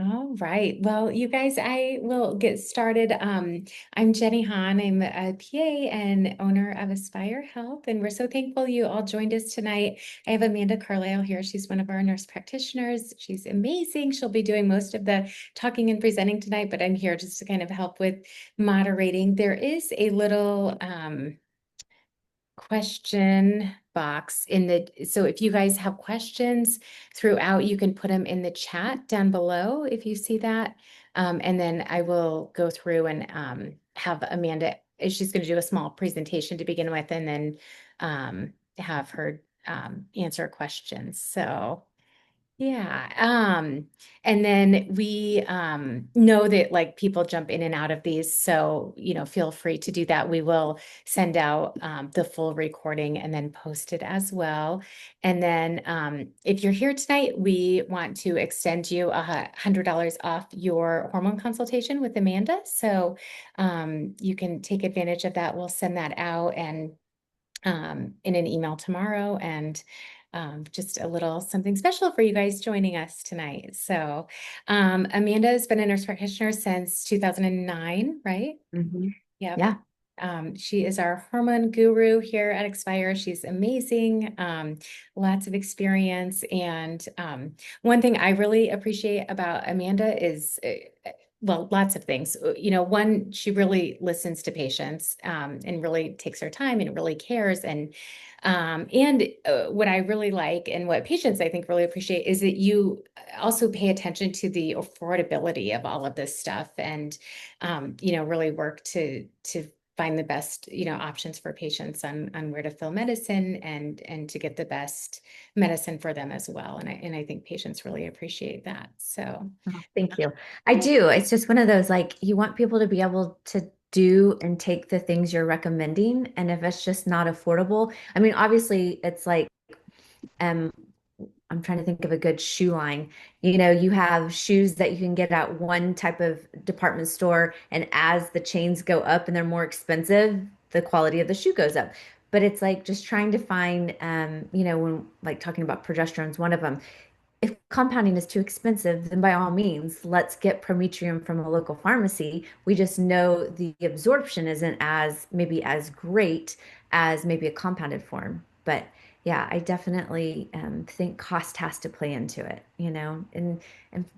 All right. Well, you guys, I will get started. I'm Jenny Hahn. I'm a PA and owner of Aspire Health, and we're so thankful you all joined us tonight. I have Amanda Carlile here. She's one of our nurse practitioners. She's amazing. She'll be doing most of the talking and presenting tonight, but I'm here just to kind of help with moderating. There is a little question box in so if you guys have questions throughout, you can put them in the chat down below if you see that. And then I will go through and have Amanda, she's going to do a small presentation to begin with, and then have her answer questions. So yeah. And then we know that like people jump in and out of these. So, feel free to do that. We will send out the full recording and then post it as well. And then if you're here tonight, we want to extend you $100 off your hormone consultation with Amanda. So you can take advantage of that. We'll send that out and in an email tomorrow, and just a little something special for you guys joining us tonight. So Amanda has been a nurse practitioner since 2009, right? Mhm. Yep. Yeah. She is our hormone guru here at Expire. She's amazing, lots of experience. And one thing I really appreciate about Amanda is, well, lots of things. One, she really listens to patients and really takes her time and really cares. And what I really like and what patients I think really appreciate is that you also pay attention to the affordability of all of this stuff, and really work to find the best, options for patients on where to fill medicine and to get the best medicine for them as well. And I think patients really appreciate that. So Oh, thank you. I do. It's just one of those like you want people to be able to do and take the things you're recommending. And if it's just not affordable, I mean, obviously it's like um I'm trying to think of a good shoe line. You have shoes that you can get at one type of department store, and as the chains go up and they're more expensive, the quality of the shoe goes up. But it's like just trying to find, when like talking about progesterone's one of them. If compounding is too expensive, then by all means, let's get Prometrium from a local pharmacy. We just know the absorption isn't as maybe as great as maybe a compounded form. But yeah, I definitely think cost has to play into it, and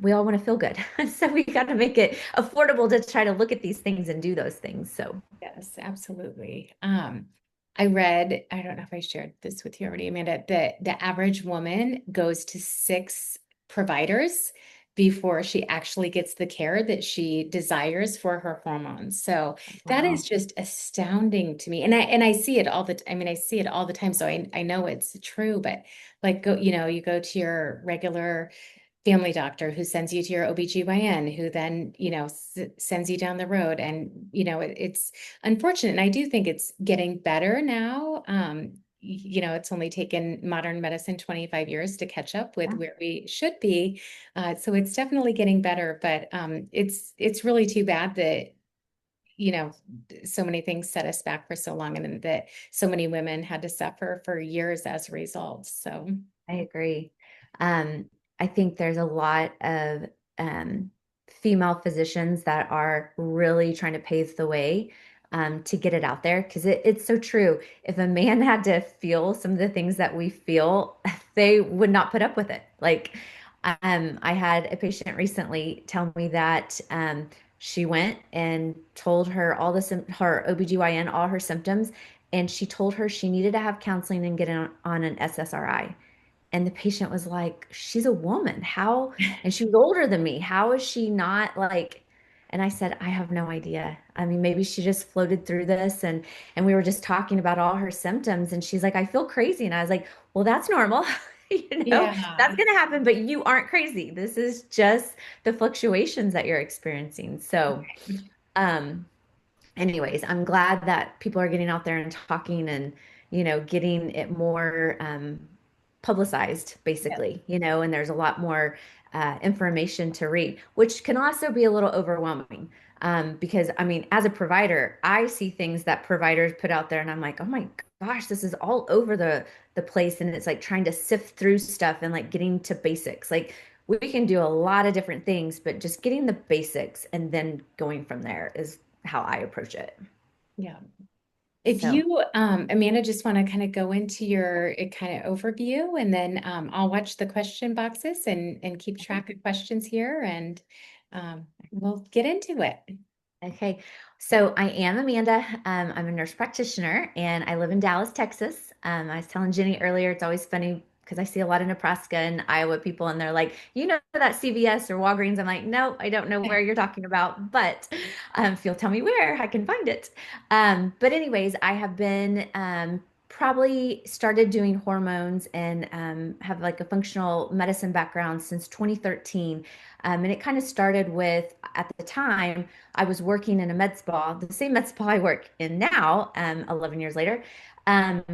we all want to feel good. So we got to make it affordable to try to look at these things and do those things. So yes, absolutely. I read, I don't know if I shared this with you already, Amanda, that the average woman goes to 6 providers before she actually gets the care that she desires for her hormones. So that is wow. just astounding to me. And I see it all I mean, I see it all the time. So I know it's true, but like you go to your regular family doctor who sends you to your OBGYN, who then, sends you down the road. And, it's unfortunate. And I do think it's getting better now. It's only taken modern medicine 25 years to catch up with Yeah. where we should be. So it's definitely getting better, but it's really too bad that, you know, so many things set us back for so long, and then that so many women had to suffer for years as a result. So I agree. Um, I think there's a lot of um, female physicians that are really trying to pave the way to get it out there because it's so true. If a man had to feel some of the things that we feel, they would not put up with it. Like, I had a patient recently tell me that she went and told her all her OBGYN all her symptoms, and she told her she needed to have counseling and get on an SSRI. And the patient was like, she's a woman. How? And she was older than me. How is she not like? And I said, I have no idea. I mean, maybe she just floated through this and we were just talking about all her symptoms. And she's like, I feel crazy. And I was like, well, that's normal. That's yeah. gonna happen, but you aren't crazy. This is just the fluctuations that you're experiencing. So, um, anyways, I'm glad that people are getting out there and talking and, getting it more publicized, basically, and there's a lot more information to read, which can also be a little overwhelming. Because I mean, as a provider, I see things that providers put out there and I'm like, oh my gosh, this is all over the place. And it's like trying to sift through stuff and like getting to basics. Like we can do a lot of different things, but just getting the basics and then going from there is how I approach it. Yeah. If So, you, Amanda, just want to kind of go into your kind of overview, and then I'll watch the question boxes and keep track of questions here, and we'll get into it. okay. So I am Amanda. I'm a nurse practitioner and I live in Dallas, Texas. I was telling Jenny earlier, it's always funny because I see a lot of Nebraska and Iowa people and they're like, you know, that CVS or Walgreens. I'm like, no, I don't know where you're talking about, but if you'll tell me where, I can find it. But anyways, I have been probably started doing hormones and have like a functional medicine background since 2013. And it kind of started with, at the time, I was working in a med spa, the same med spa I work in now, 11 years later, um,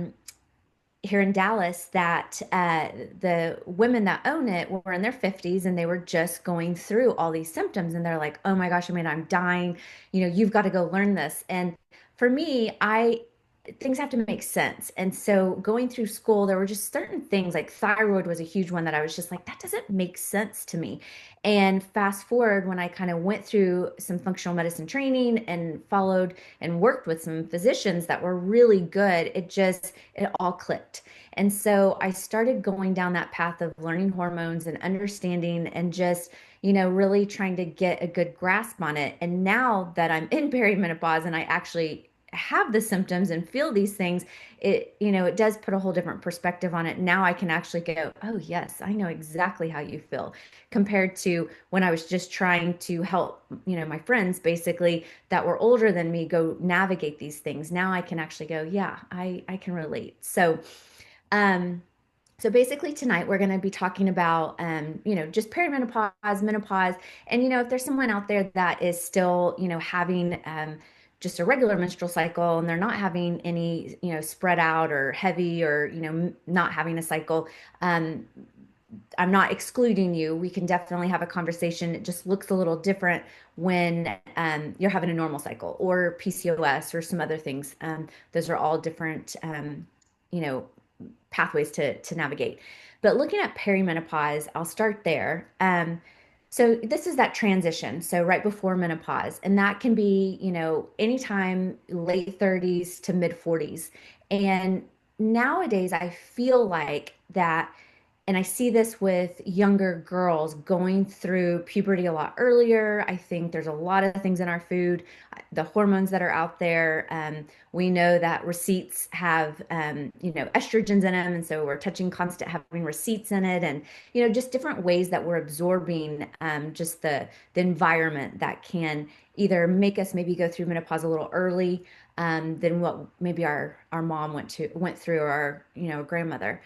here in Dallas, that the women that own it were in their 50s and they were just going through all these symptoms. And they're like, oh my gosh, I mean, I'm dying. You know, you've got to go learn this. And for me, things have to make sense. And so going through school, there were just certain things like thyroid was a huge one that I was just like, that doesn't make sense to me. And fast forward when I kind of went through some functional medicine training and followed and worked with some physicians that were really good, it all clicked. And so I started going down that path of learning hormones and understanding and just, really trying to get a good grasp on it. And now that I'm in perimenopause and I actually have the symptoms and feel these things, it does put a whole different perspective on it. Now I can actually go, oh, yes, I know exactly how you feel, compared to when I was just trying to help, my friends basically that were older than me go navigate these things. Now I can actually go, yeah, I can relate. Um, so basically tonight we're going to be talking about, just perimenopause, menopause, and if there's someone out there that is still, having just a regular menstrual cycle and they're not having any, spread out or heavy or, not having a cycle, um, I'm not excluding you. We can definitely have a conversation. It just looks a little different when you're having a normal cycle or PCOS or some other things. Those are all different, you know, pathways to navigate. But looking at perimenopause, I'll start there. So this is that transition. So right before menopause, and that can be, anytime late 30s to mid 40s. And nowadays, I feel like that, and I see this with younger girls going through puberty a lot earlier. I think there's a lot of things in our food, the hormones that are out there. We know that receipts have, estrogens in them. And so we're touching constant having receipts in it. And, just different ways that we're absorbing just the environment that can either make us maybe go through menopause a little early than what maybe our mom went through, or our, grandmother.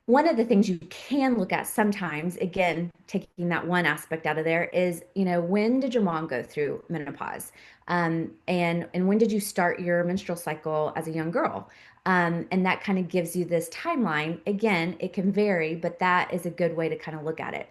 One of the things you can look at sometimes, again, taking that one aspect out of there, is, when did your mom go through menopause? And when did you start your menstrual cycle as a young girl? And that kind of gives you this timeline. Again, it can vary, but that is a good way to kind of look at it.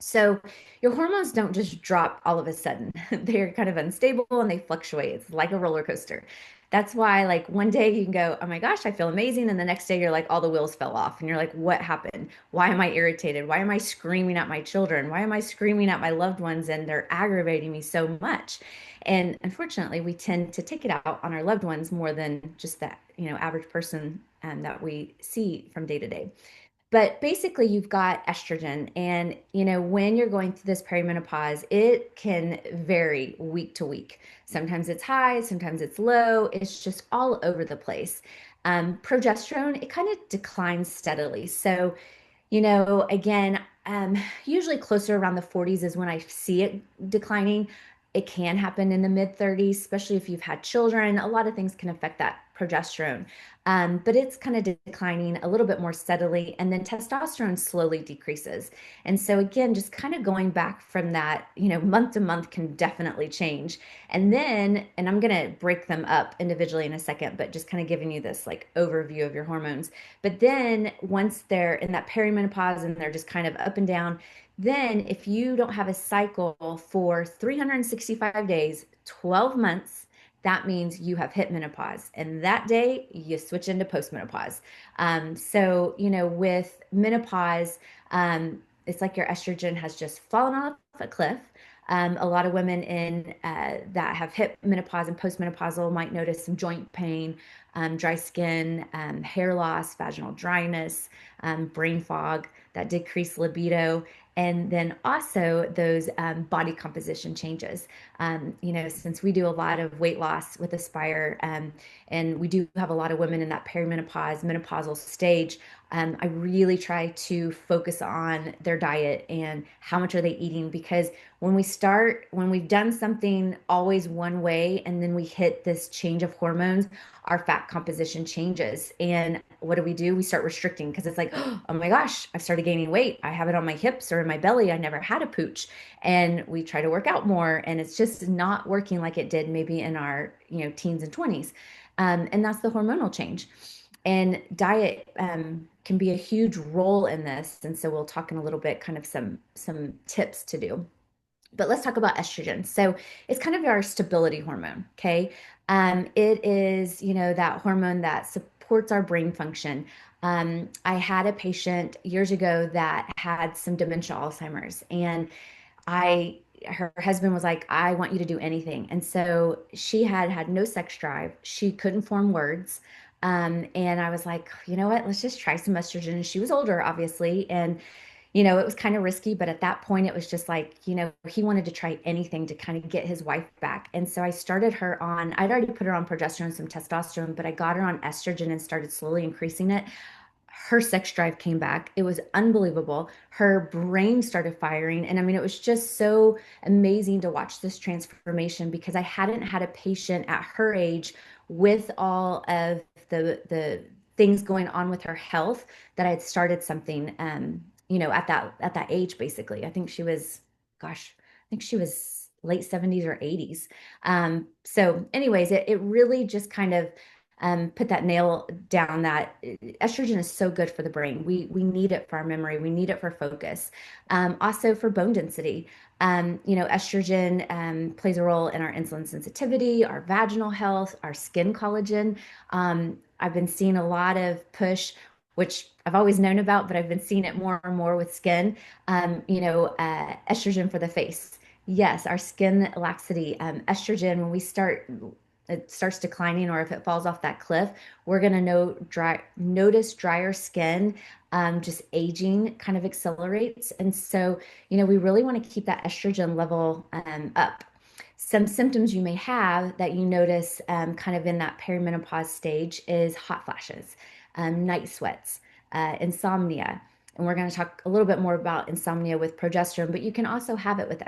So your hormones don't just drop all of a sudden. They're kind of unstable and they fluctuate. It's like a roller coaster. That's why, like, one day you can go, oh my gosh, I feel amazing. And the next day you're like, all the wheels fell off. And you're like, what happened? Why am I irritated? Why am I screaming at my children? Why am I screaming at my loved ones? And they're aggravating me so much. And unfortunately, we tend to take it out on our loved ones more than just that, average person that we see from day to day. But basically, you've got estrogen. And, when you're going through this perimenopause, it can vary week to week. Sometimes it's high, sometimes it's low. It's just all over the place. Progesterone, it kind of declines steadily. So, again, usually closer around the 40s is when I see it declining. It can happen in the mid 30s, especially if you've had children. A lot of things can affect that progesterone. But it's kind of declining a little bit more steadily. And then testosterone slowly decreases. And so, again, just kind of going back from that, month to month can definitely change. And then, and I'm going to break them up individually in a second, but just kind of giving you this like overview of your hormones. But then once they're in that perimenopause and they're just kind of up and down, then if you don't have a cycle for 365 days, 12 months, that means you have hit menopause. And that day you switch into postmenopause. So, with menopause, it's like your estrogen has just fallen off a cliff. A lot of women in that have hip menopause and postmenopausal might notice some joint pain, dry skin, hair loss, vaginal dryness, brain fog, that decreased libido, and then also those body composition changes. Since we do a lot of weight loss with Aspire, and we do have a lot of women in that perimenopause, menopausal stage, I really try to focus on their diet and how much are they eating, because when we've done something always one way and then we hit this change of hormones, our fat composition changes. And what do? We start restricting because it's like, oh my gosh, I've started gaining weight. I have it on my hips or in my belly. I never had a pooch. And we try to work out more, and it's just not working like it did maybe in our, teens and 20s. And that's the hormonal change. And diet can be a huge role in this. And so we'll talk in a little bit, kind of some tips to do. But let's talk about estrogen. So it's kind of our stability hormone. Okay. It is, that hormone that supports our brain function. I had a patient years ago that had some dementia, Alzheimer's, and I her husband was like, I want you to do anything. And so she had no sex drive. She couldn't form words. And I was like, you know what, let's just try some estrogen. And she was older, obviously. And, it was kind of risky, but at that point it was just like, he wanted to try anything to kind of get his wife back. And so I started her on, I'd already put her on progesterone, some testosterone, but I got her on estrogen and started slowly increasing it. Her sex drive came back. It was unbelievable. Her brain started firing. And I mean, it was just so amazing to watch this transformation, because I hadn't had a patient at her age with all of the things going on with her health that I had started something at that age. Basically, I think she was, gosh, I think she was late 70s or 80s. So anyways, it really just kind of put that nail down that estrogen is so good for the brain. We need it for our memory. We need it for focus. Also for bone density. Estrogen plays a role in our insulin sensitivity, our vaginal health, our skin collagen. I've been seeing a lot of push, which I've always known about, but I've been seeing it more and more with skin. Estrogen for the face. Yes, our skin laxity, estrogen, when it starts declining, or if it falls off that cliff, we're going to notice drier skin, just aging kind of accelerates. And so, we really want to keep that estrogen level up. Some symptoms you may have that you notice kind of in that perimenopause stage is hot flashes, night sweats, insomnia. And we're going to talk a little bit more about insomnia with progesterone, but you can also have it with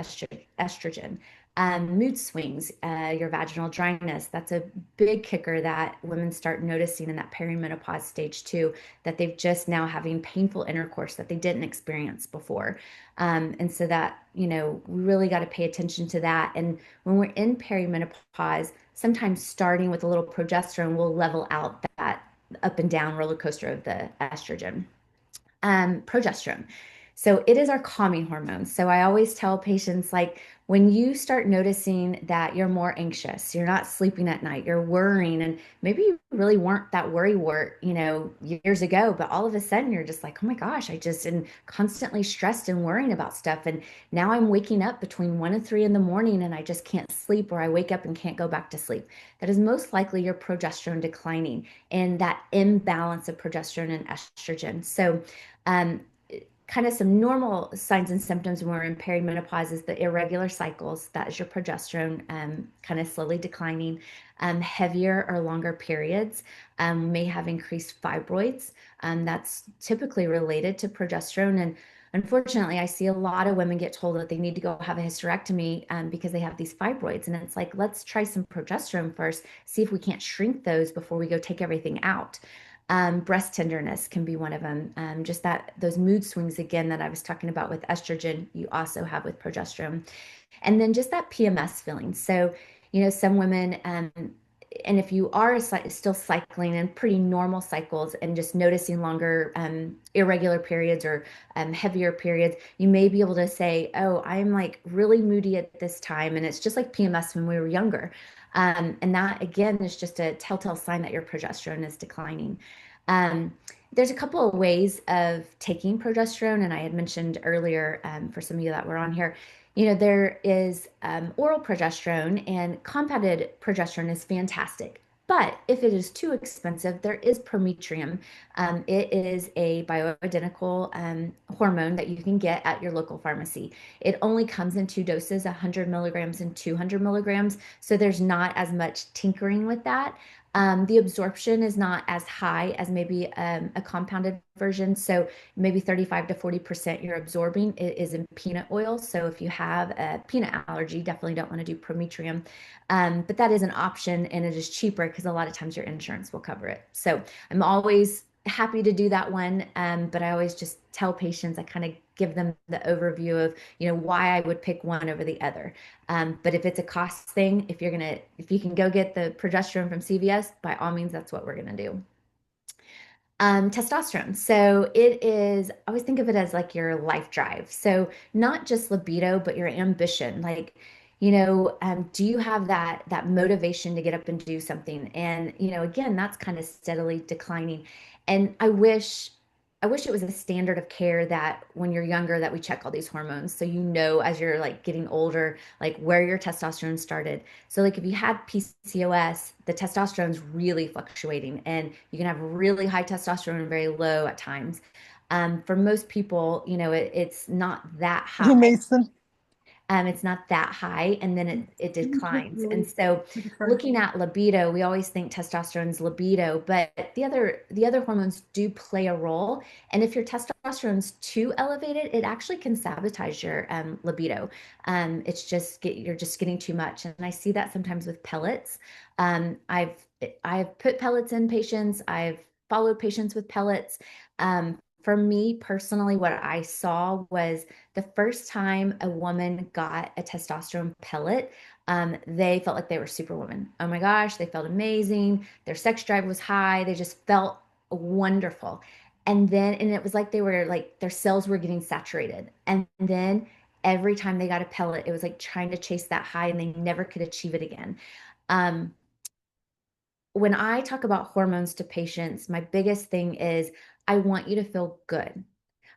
estrogen. Mood swings, your vaginal dryness. That's a big kicker that women start noticing in that perimenopause stage too, that they've just now having painful intercourse that they didn't experience before. And so that, we really got to pay attention to that. And when we're in perimenopause, sometimes starting with a little progesterone will level out that up and down roller coaster of the estrogen. Progesterone. So it is our calming hormone. So I always tell patients, like, when you start noticing that you're more anxious, you're not sleeping at night, you're worrying, and maybe you really weren't that worrywart, years ago, but all of a sudden you're just like, oh my gosh, I just am constantly stressed and worrying about stuff. And now I'm waking up between 1 and 3 in the morning and I just can't sleep, or I wake up and can't go back to sleep. That is most likely your progesterone declining and that imbalance of progesterone and estrogen. So, um, kind of some normal signs and symptoms when we're in perimenopause is the irregular cycles. That is your progesterone kind of slowly declining. Heavier or longer periods may have increased fibroids. That's typically related to progesterone. And unfortunately, I see a lot of women get told that they need to go have a hysterectomy because they have these fibroids. And it's like, let's try some progesterone first, see if we can't shrink those before we go take everything out. Breast tenderness can be one of them. Just those mood swings again that I was talking about with estrogen, you also have with progesterone. And then just that PMS feeling. So, some women, and if you are still cycling in pretty normal cycles and just noticing longer irregular periods or heavier periods, you may be able to say, oh, I'm like really moody at this time. And it's just like PMS when we were younger. And that, again, is just a telltale sign that your progesterone is declining. Um, There's a couple of ways of taking progesterone, and I had mentioned earlier for some of you that were on here, there is oral progesterone, and compounded progesterone is fantastic. But if it is too expensive, there is prometrium. It is a bioidentical hormone that you can get at your local pharmacy. It only comes in two doses, 100 milligrams and 200 milligrams. So there's not as much tinkering with that. The absorption is not as high as maybe a compounded version. So maybe 35 to 40% you're absorbing is in peanut oil. So if you have a peanut allergy, definitely don't want to do prometrium. But that is an option and it is cheaper because a lot of times your insurance will cover it. So I'm always happy to do that one. But I always just tell patients, I kind of give them the overview of, why I would pick one over the other. But if it's a cost thing, if you can go get the progesterone from CVS, by all means, that's what we're gonna do. Testosterone. So it is, I always think of it as like your life drive. So not just libido, but your ambition. Like, do you have that motivation to get up and do something? And again, that's kind of steadily declining. And I wish it was a standard of care that when you're younger that we check all these hormones. So as you're like getting older, like where your testosterone started. So like if you had PCOS, the testosterone's really fluctuating and you can have really high testosterone and very low at times. For most people, it's not that Hey, high. Mason. It's not that high and then it Can you put declines. And really so pretty card? looking at libido, we always think testosterone's libido, but the other hormones do play a role. And if your testosterone's too elevated, it actually can sabotage your libido. You're just getting too much. And I see that sometimes with pellets. I've put pellets in patients. I've followed patients with pellets. For me personally, what I saw was the first time a woman got a testosterone pellet, they felt like they were superwoman. Oh my gosh, they felt amazing. Their sex drive was high. They just felt wonderful. And it was like they were like their cells were getting saturated. And then every time they got a pellet, it was like trying to chase that high and they never could achieve it again. Um, when I talk about hormones to patients, my biggest thing is I want you to feel good.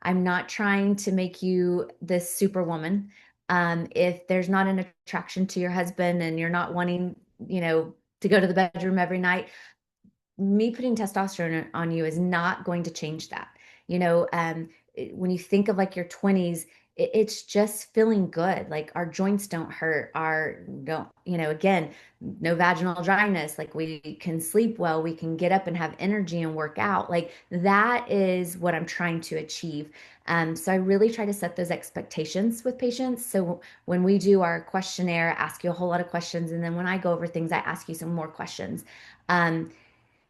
I'm not trying to make you this superwoman. If there's not an attraction to your husband and you're not wanting, to go to the bedroom every night, me putting testosterone on you is not going to change that. When you think of like your 20s, it's just feeling good. Like our joints don't hurt, don't, again, no vaginal dryness. Like we can sleep well, we can get up and have energy and work out. Like that is what I'm trying to achieve. So I really try to set those expectations with patients. So when we do our questionnaire, I ask you a whole lot of questions. And then when I go over things, I ask you some more questions. And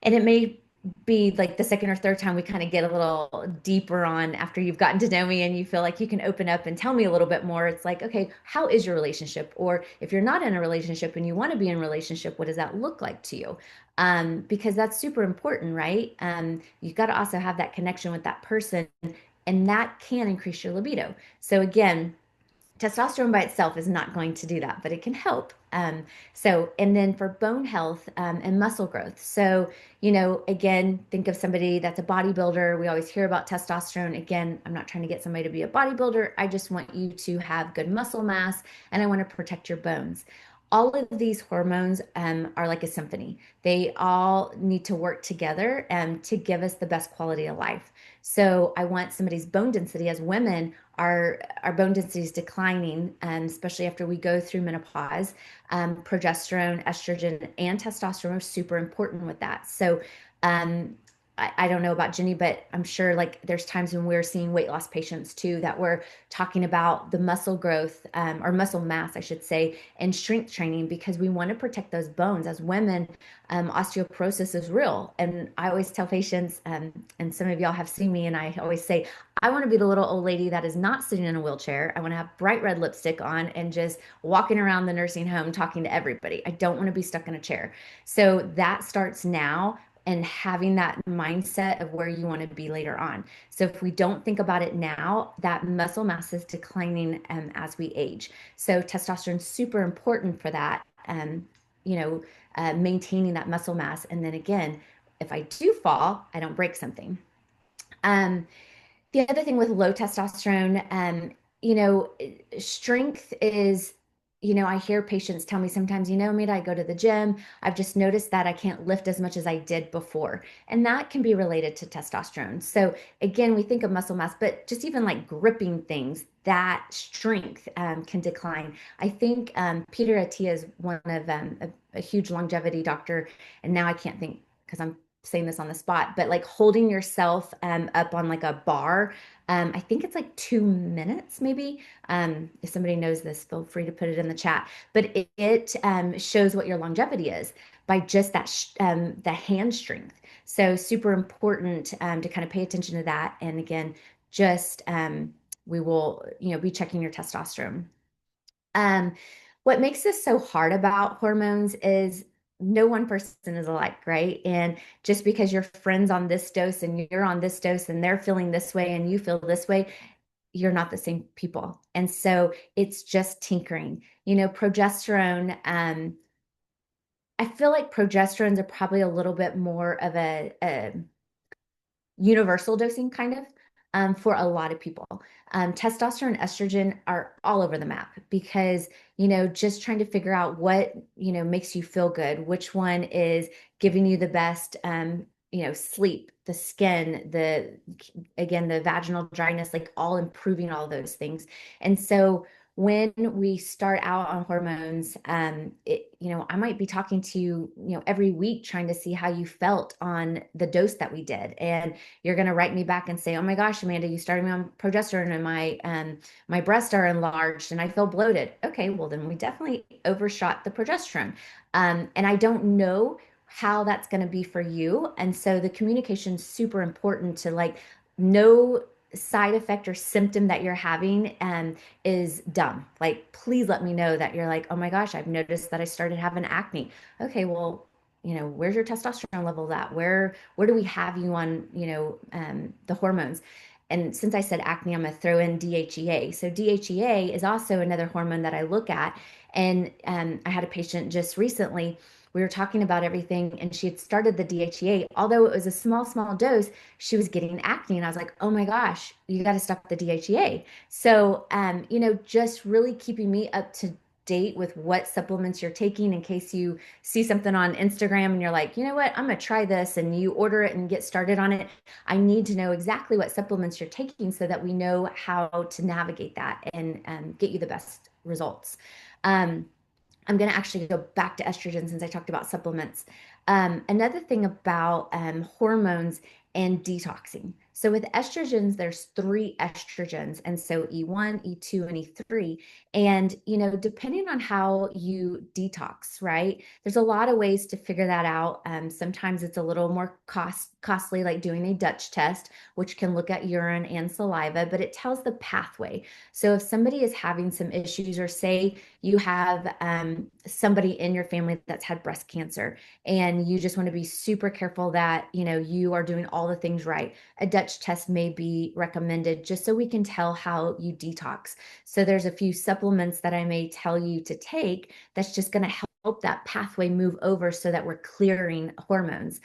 it may be like the second or third time we kind of get a little deeper on after you've gotten to know me and you feel like you can open up and tell me a little bit more. It's like, okay, how is your relationship? Or if you're not in a relationship and you want to be in a relationship, what does that look like to you? Because that's super important, right? You've got to also have that connection with that person, and that can increase your libido. So again, testosterone by itself is not going to do that, but it can help. And then for bone health and muscle growth. So, again, think of somebody that's a bodybuilder. We always hear about testosterone. Again, I'm not trying to get somebody to be a bodybuilder. I just want you to have good muscle mass and I want to protect your bones. All of these hormones are like a symphony. They all need to work together to give us the best quality of life. So I want somebody's bone density as women, our bone density is declining, especially after we go through menopause. Progesterone, estrogen, and testosterone are super important with that. So um, I don't know about Jenny, but I'm sure like there's times when we're seeing weight loss patients too that we're talking about the muscle growth or muscle mass, I should say, and strength training because we want to protect those bones. As women, osteoporosis is real. And I always tell patients, and some of y'all have seen me, and I always say, I want to be the little old lady that is not sitting in a wheelchair. I want to have bright red lipstick on and just walking around the nursing home talking to everybody. I don't want to be stuck in a chair. So that starts now and having that mindset of where you want to be later on. So if we don't think about it now, that muscle mass is declining as we age. So testosterone is super important for that. You know, Maintaining that muscle mass. And then again, if I do fall, I don't break something. Um, the other thing with low testosterone, you know, strength is, I hear patients tell me sometimes, Amanda, I go to the gym. I've just noticed that I can't lift as much as I did before. And that can be related to testosterone. So again, we think of muscle mass, but just even like gripping things, that strength can decline. I think Peter Attia is one of a huge longevity doctor, and now I can't think because I'm saying this on the spot, but like holding yourself up on like a bar. I think it's like 2 minutes, maybe. If somebody knows this, feel free to put it in the chat. But it shows what your longevity is by just the hand strength. So super important to kind of pay attention to that. And again, just we will, be checking your testosterone. Um, what makes this so hard about hormones is no one person is alike, right? And just because your friend's on this dose and you're on this dose and they're feeling this way and you feel this way, you're not the same people. And so it's just tinkering. Progesterone, I feel like progesterones are probably a little bit more of a universal dosing kind of for a lot of people. Testosterone and estrogen are all over the map because, just trying to figure out what, makes you feel good, which one is giving you the best, sleep, the skin, again, the vaginal dryness, like all improving all those things. And so when we start out on hormones, I might be talking to you, every week trying to see how you felt on the dose that we did. And you're going to write me back and say, "Oh my gosh, Amanda, you started me on progesterone and my breasts are enlarged and I feel bloated." Okay, well then we definitely overshot the progesterone. And I don't know how that's going to be for you. And so the communication is super important to like no side effect or symptom that you're having is dumb. Like, please let me know that you're like, "Oh my gosh, I've noticed that I started having acne." Okay, well, where's your testosterone level at? Where do we have you on, the hormones? And since I said acne, I'm going to throw in DHEA. So DHEA is also another hormone that I look at. And I had a patient just recently. We were talking about everything, and she had started the DHEA. Although it was a small dose, she was getting acne. And I was like, "Oh my gosh, you got to stop the DHEA." So, just really keeping me up to date with what supplements you're taking in case you see something on Instagram and you're like, "You know what, I'm going to try this," and you order it and get started on it. I need to know exactly what supplements you're taking so that we know how to navigate that and get you the best results. Um, I'm going to actually go back to estrogen since I talked about supplements. Another thing about hormones and detoxing. So with estrogens, there's three estrogens, and so E1, E2, and E3. And depending on how you detox, right? There's a lot of ways to figure that out. Sometimes it's a little more costly, like doing a Dutch test, which can look at urine and saliva, but it tells the pathway. So if somebody is having some issues, or say you have somebody in your family that's had breast cancer and you just want to be super careful that you are doing all the things right, a Dutch test may be recommended just so we can tell how you detox. So there's a few supplements that I may tell you to take that's just going to help that pathway move over so that we're clearing hormones.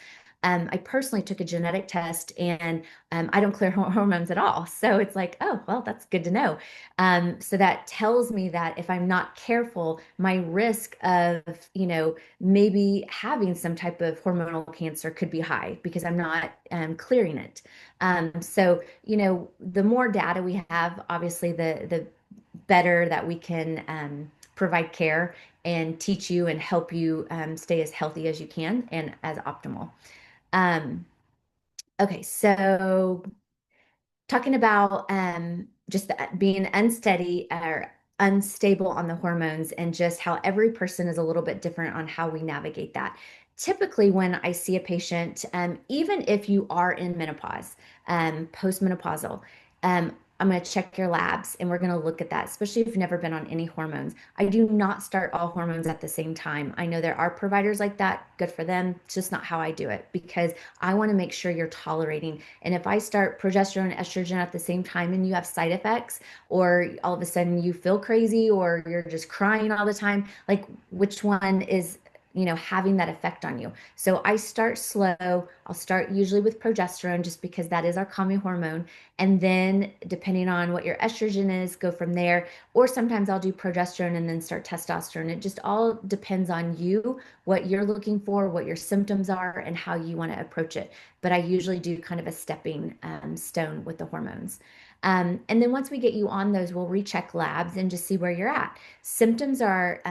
I personally took a genetic test, and I don't clear hormones at all. So it's like, oh, well, that's good to know. So that tells me that if I'm not careful, my risk of, maybe having some type of hormonal cancer could be high because I'm not clearing it. So, the more data we have, obviously, the better that we can provide care and teach you and help you stay as healthy as you can and as optimal. Um, okay, so talking about just being unsteady or unstable on the hormones and just how every person is a little bit different on how we navigate that. Typically, when I see a patient, even if you are in menopause, postmenopausal, I'm going to check your labs and we're going to look at that, especially if you've never been on any hormones. I do not start all hormones at the same time. I know there are providers like that. Good for them. It's just not how I do it because I want to make sure you're tolerating. And if I start progesterone and estrogen at the same time and you have side effects, or all of a sudden you feel crazy or you're just crying all the time, like which one is having that effect on you. So I start slow. I'll start usually with progesterone just because that is our calming hormone. And then depending on what your estrogen is, go from there. Or sometimes I'll do progesterone and then start testosterone. It just all depends on you, what you're looking for, what your symptoms are, and how you want to approach it. But I usually do kind of a stepping stone with the hormones. And then once we get you on those, we'll recheck labs and just see where you're at. Symptoms are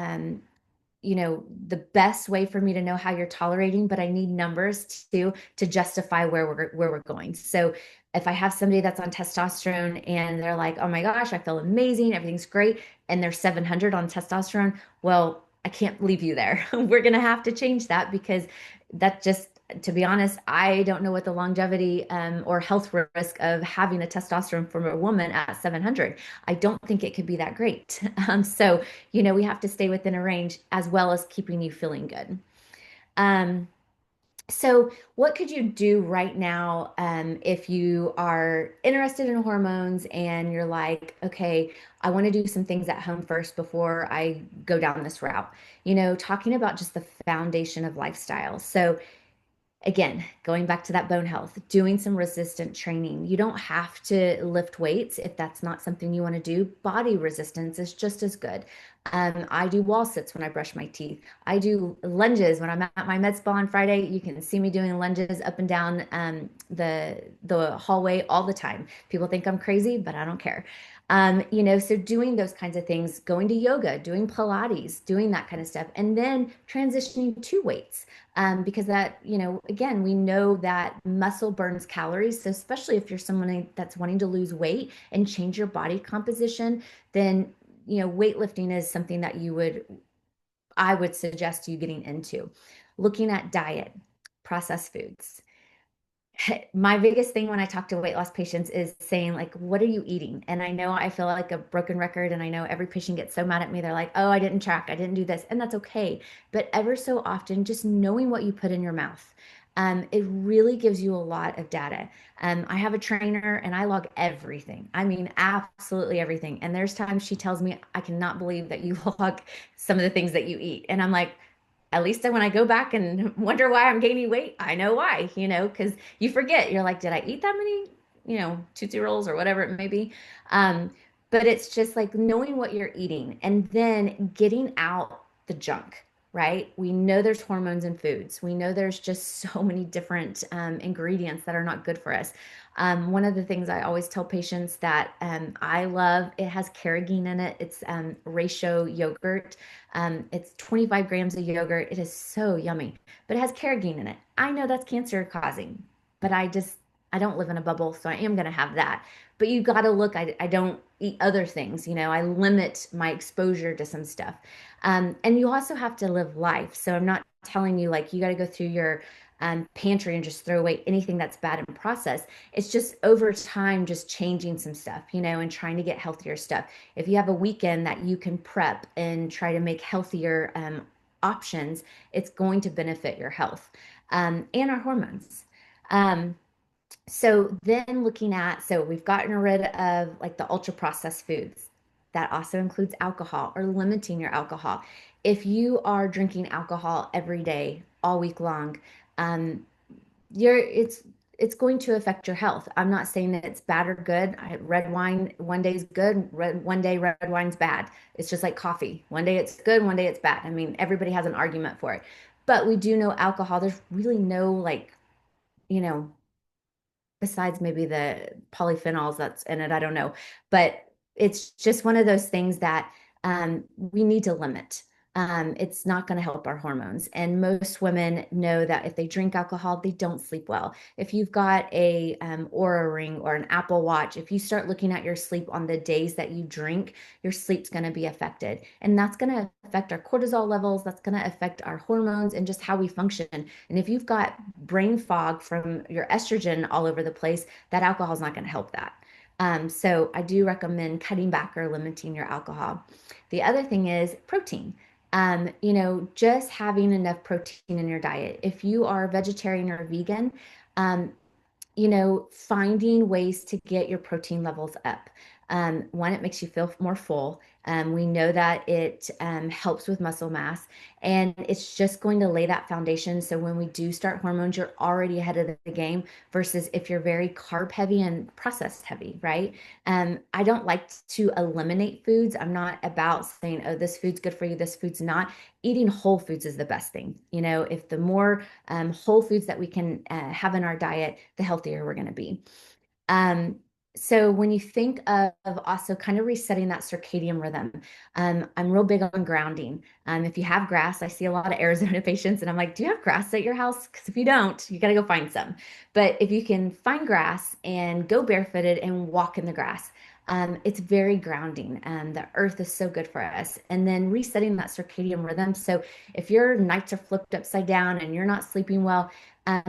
the best way for me to know how you're tolerating, but I need numbers to justify where we're going. So if I have somebody that's on testosterone and they're like, "Oh my gosh, I feel amazing, everything's great," and they're 700 on testosterone, well, I can't leave you there. We're gonna have to change that because that just, to be honest, I don't know what the longevity or health risk of having a testosterone from a woman at 700. I don't think it could be that great. So we have to stay within a range as well as keeping you feeling good. Um, so what could you do right now if you are interested in hormones and you're like, okay, I want to do some things at home first before I go down this route? Talking about just the foundation of lifestyle. So again, going back to that bone health, doing some resistant training. You don't have to lift weights if that's not something you want to do. Body resistance is just as good. I do wall sits when I brush my teeth. I do lunges when I'm at my med spa on Friday. You can see me doing lunges up and down the hallway all the time. People think I'm crazy, but I don't care. So doing those kinds of things, going to yoga, doing Pilates, doing that kind of stuff, and then transitioning to weights because that, again, we know that muscle burns calories. So especially if you're someone that's wanting to lose weight and change your body composition, then, weightlifting is something that I would suggest you getting into. Looking at diet, processed foods. My biggest thing when I talk to weight loss patients is saying, like, what are you eating? And I know I feel like a broken record, and I know every patient gets so mad at me. They're like, oh, I didn't track, I didn't do this. And that's okay. But ever so often, just knowing what you put in your mouth, it really gives you a lot of data. I have a trainer and I log everything. I mean, absolutely everything. And there's times she tells me, I cannot believe that you log some of the things that you eat. And I'm like, at least when I go back and wonder why I'm gaining weight, I know why, because you forget. You're like, did I eat that many, Tootsie Rolls or whatever it may be? Um, but it's just like knowing what you're eating and then getting out the junk, right? We know there's hormones in foods. We know there's just so many different ingredients that are not good for us. One of the things I always tell patients that I love, it has carrageenan in it. It's ratio yogurt. It's 25 grams of yogurt. It is so yummy, but it has carrageenan in it. I know that's cancer causing, but I don't live in a bubble, so I am going to have that. But you got to look, I don't eat other things. I limit my exposure to some stuff. And you also have to live life. So I'm not telling you like you got to go through your pantry and just throw away anything that's bad in process. It's just over time, just changing some stuff, and trying to get healthier stuff. If you have a weekend that you can prep and try to make healthier options, it's going to benefit your health and our hormones. Um, so then so we've gotten rid of like the ultra processed foods. That also includes alcohol or limiting your alcohol. If you are drinking alcohol every day, all week long, um, you're it's going to affect your health. I'm not saying that it's bad or good. Red wine one day is good, one day red wine's bad. It's just like coffee. One day it's good, one day it's bad. I mean, everybody has an argument for it. But we do know alcohol, there's really no like, you know, besides maybe the polyphenols that's in it, I don't know. But it's just one of those things that we need to limit. It's not going to help our hormones. And most women know that if they drink alcohol, they don't sleep well. If you've got a Oura ring or an Apple Watch, if you start looking at your sleep on the days that you drink, your sleep's going to be affected. And that's going to affect our cortisol levels. That's going to affect our hormones and just how we function. And if you've got brain fog from your estrogen all over the place, that alcohol is not going to help that. So I do recommend cutting back or limiting your alcohol. The other thing is protein. Just having enough protein in your diet. If you are vegetarian or vegan, finding ways to get your protein levels up. One, it makes you feel more full. We know that it helps with muscle mass, and it's just going to lay that foundation. So when we do start hormones, you're already ahead of the game versus if you're very carb heavy and processed heavy, right? I don't like to eliminate foods. I'm not about saying, oh, this food's good for you, this food's not. Eating whole foods is the best thing. If the more whole foods that we can have in our diet, the healthier we're going to be. Um, so when you think of also kind of resetting that circadian rhythm, I'm real big on grounding. If you have grass, I see a lot of Arizona patients, and I'm like, do you have grass at your house? Because if you don't, you got to go find some. But if you can find grass and go barefooted and walk in the grass, it's very grounding. The earth is so good for us. And then resetting that circadian rhythm. So if your nights are flipped upside down and you're not sleeping well,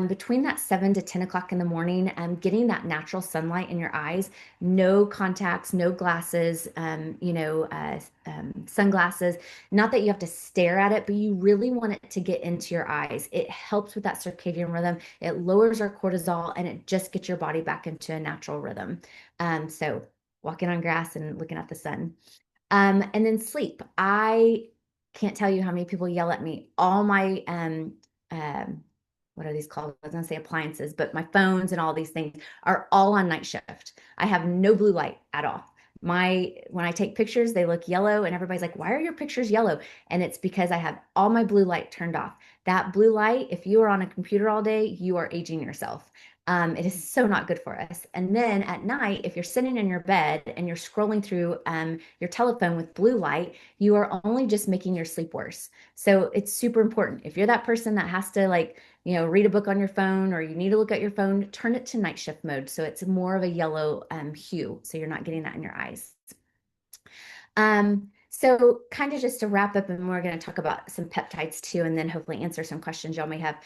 between that 7 to 10 o'clock in the morning, getting that natural sunlight in your eyes, no contacts, no glasses, sunglasses. Not that you have to stare at it, but you really want it to get into your eyes. It helps with that circadian rhythm. It lowers our cortisol and it just gets your body back into a natural rhythm. So walking on grass and looking at the sun. And then sleep. I can't tell you how many people yell at me. All my what are these called? I was gonna say appliances, but my phones and all these things are all on night shift. I have no blue light at all. When I take pictures, they look yellow, and everybody's like, "Why are your pictures yellow?" And it's because I have all my blue light turned off. That blue light, if you are on a computer all day, you are aging yourself. It is so not good for us. And then at night, if you're sitting in your bed and you're scrolling through your telephone with blue light, you are only just making your sleep worse. So it's super important. If you're that person that has to read a book on your phone or you need to look at your phone, turn it to night shift mode. So it's more of a yellow hue. So you're not getting that in your eyes. So kind of just to wrap up, and we're going to talk about some peptides too, and then hopefully answer some questions y'all may have.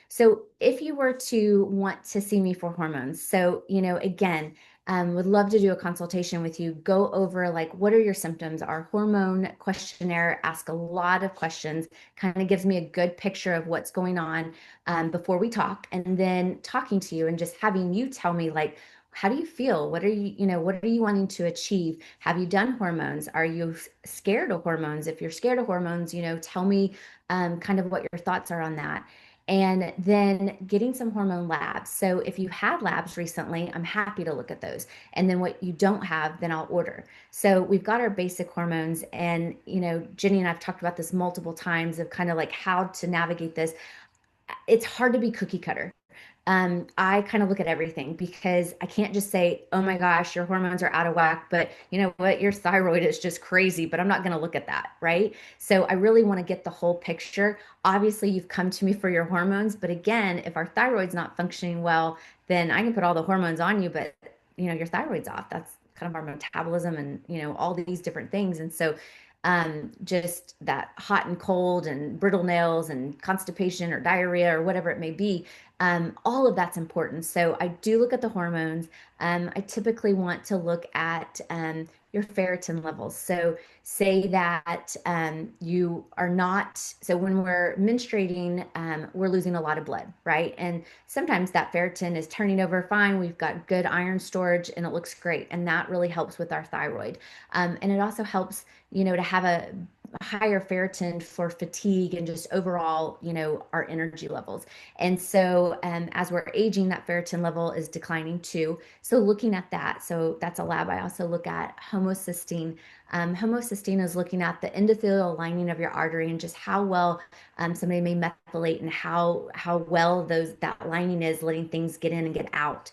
So if you were to want to see me for hormones, so, again, would love to do a consultation with you, go over like, what are your symptoms? Our hormone questionnaire asks a lot of questions, kind of gives me a good picture of what's going on before we talk, and then talking to you and just having you tell me like, how do you feel? What are you wanting to achieve? Have you done hormones? Are you scared of hormones? If you're scared of hormones, tell me kind of what your thoughts are on that. And then getting some hormone labs. So if you had labs recently, I'm happy to look at those. And then what you don't have, then I'll order. So we've got our basic hormones. And, Jenny and I've talked about this multiple times of kind of like how to navigate this. It's hard to be cookie cutter. I kind of look at everything because I can't just say, oh my gosh, your hormones are out of whack, but you know what, your thyroid is just crazy, but I'm not going to look at that, right? So I really want to get the whole picture. Obviously, you've come to me for your hormones, but again, if our thyroid's not functioning well, then I can put all the hormones on you, but your thyroid's off. That's kind of our metabolism and, all these different things. And so just that hot and cold and brittle nails and constipation or diarrhea or whatever it may be, all of that's important. So I do look at the hormones. I typically want to look at your ferritin levels. So say that you are not, so when we're menstruating, we're losing a lot of blood, right? And sometimes that ferritin is turning over fine. We've got good iron storage and it looks great. And that really helps with our thyroid. And it also helps, to have a higher ferritin for fatigue and just overall, our energy levels. And so as we're aging, that ferritin level is declining too. So looking at that, so that's a lab. I also look at homocysteine. Homocysteine is looking at the endothelial lining of your artery and just how well somebody may methylate and how well that lining is letting things get in and get out.